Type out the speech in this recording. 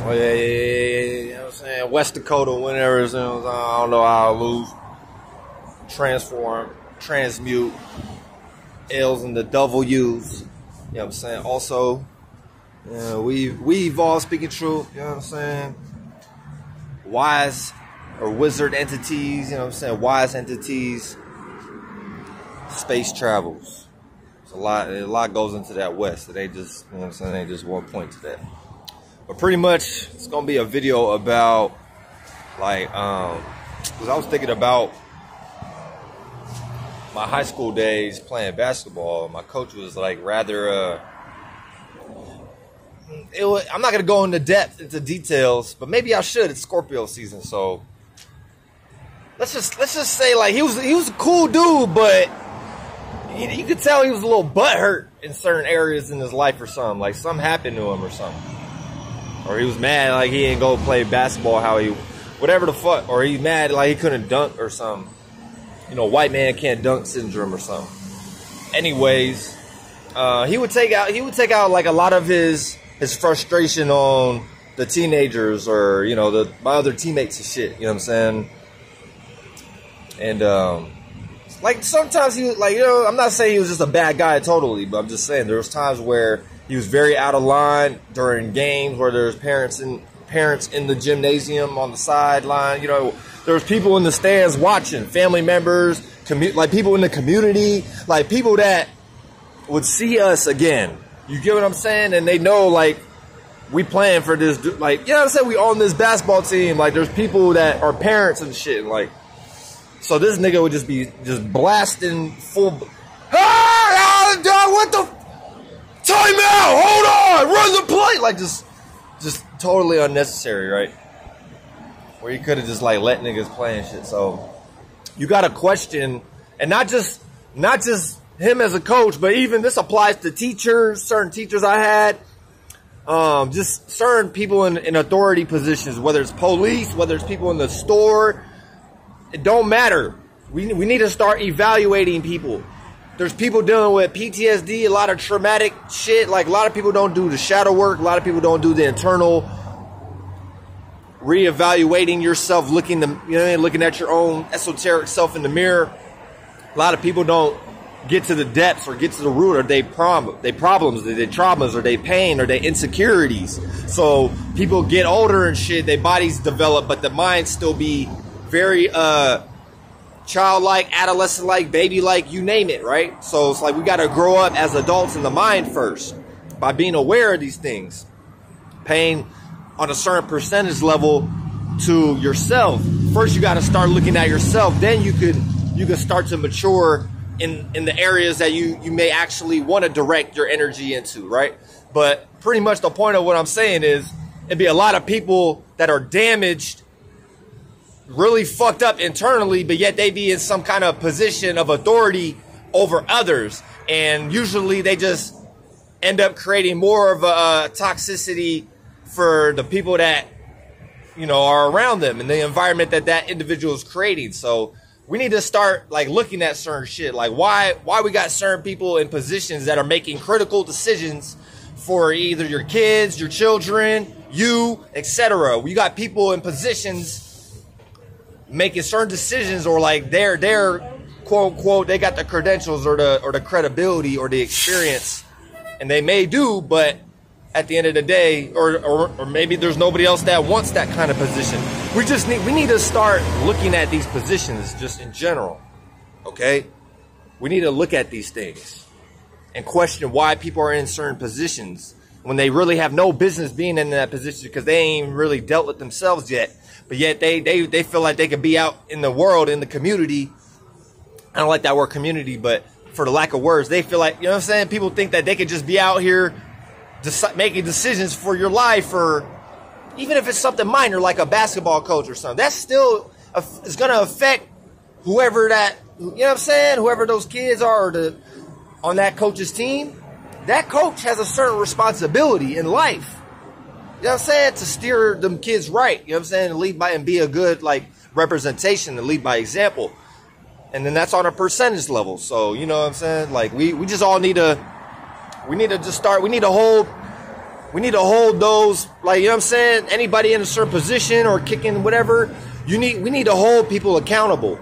Oh, yeah. You know what I'm saying? West Dakota winners. You know, I don't know how I lose. Transform, transmute, L's and the W's. You know what I'm saying? Also, we evolve, speaking truth. You know what I'm saying? Wise or wizard entities. You know what I'm saying? Wise entities. Space travels. A lot goes into that West. It ain't just, you know what I'm saying, it ain't just one point to that. But pretty much it's gonna be a video about like because I was thinking about my high school days playing basketball. My coach was like rather I'm not gonna go into details, but maybe I should. It's Scorpio season, so let's just say like he was a cool dude, but you could tell he was a little butthurt in certain areas in his life or something. Like something happened to him or something. Or he was mad like he didn't go play basketball whatever the fuck. Or he's mad like he couldn't dunk or something. You know, white man can't dunk syndrome or something. Anyways, he would take out like a lot of his frustration on the teenagers or, you know, my other teammates and shit. You know what I'm saying? And, like, sometimes he was, like, you know, I'm not saying he was just a bad guy totally, but I'm just saying there was times where he was very out of line during games where there's parents in the gymnasium on the sideline. You know, there was people in the stands watching, family members, like people in the community, like people that would see us again. You get what I'm saying? And they know, like, we playing for this, like, you know what I'm saying? We on this basketball team. Like, there's people that are parents and shit, like. So this nigga would just be blasting full. What the? Time out! Hold on! Run the play! Like just totally unnecessary, right? Where you could have just like let niggas play and shit. So you got to question, and not just him as a coach, but even this applies to teachers. Certain teachers I had, just certain people in authority positions, whether it's police, whether it's people in the store. It don't matter. We need to start evaluating people. There's people dealing with PTSD, a lot of traumatic shit. Like a lot of people don't do the shadow work. A lot of people don't do the internal reevaluating yourself, looking at your own esoteric self in the mirror. A lot of people don't get to the depths or get to the root of their problems, their traumas, or their pain, or their insecurities. So people get older and shit, their bodies develop, but the mind still be very childlike, adolescent-like, baby-like, you name it, right? So it's like we got to grow up as adults in the mind first by being aware of these things, paying on a certain percentage level to yourself. First, you got to start looking at yourself. Then you could start to mature in the areas that you may actually want to direct your energy into, right? But pretty much the point of what I'm saying is it'd be a lot of people that are damaged, really fucked up internally, but yet they be in some kind of position of authority over others. And usually they just end up creating more of a toxicity for the people that, you know, are around them and the environment that individual is creating. So we need to start like looking at certain shit. Like why we got certain people in positions that are making critical decisions for either your kids, your children, you, etc. We got people in positions making certain decisions, or like they're quote unquote they got the credentials or the credibility or the experience, and they may do, but at the end of the day, or maybe there's nobody else that wants that kind of position. We need to start looking at these positions just in general. Okay, we need to look at these things and question why people are in certain positions when they really have no business being in that position, because they ain't really dealt with themselves yet. But yet they feel like they could be out in the world, in the community. I don't like that word community, but for the lack of words, they feel like, you know what I'm saying? People think that they could just be out here making decisions for your life, or even if it's something minor like a basketball coach or something. That's still is going to affect whoever that, you know what I'm saying? Whoever those kids are on that coach's team. That coach has a certain responsibility in life. You know what I'm saying? To steer them kids right. You know what I'm saying? To lead by and be a good like representation, to lead by example. And then that's on a percentage level. So, you know what I'm saying? Like we just all need to just start. We need to hold We need to hold those, like, you know what I'm saying? Anybody in a certain position or kicking whatever, we need to hold people accountable.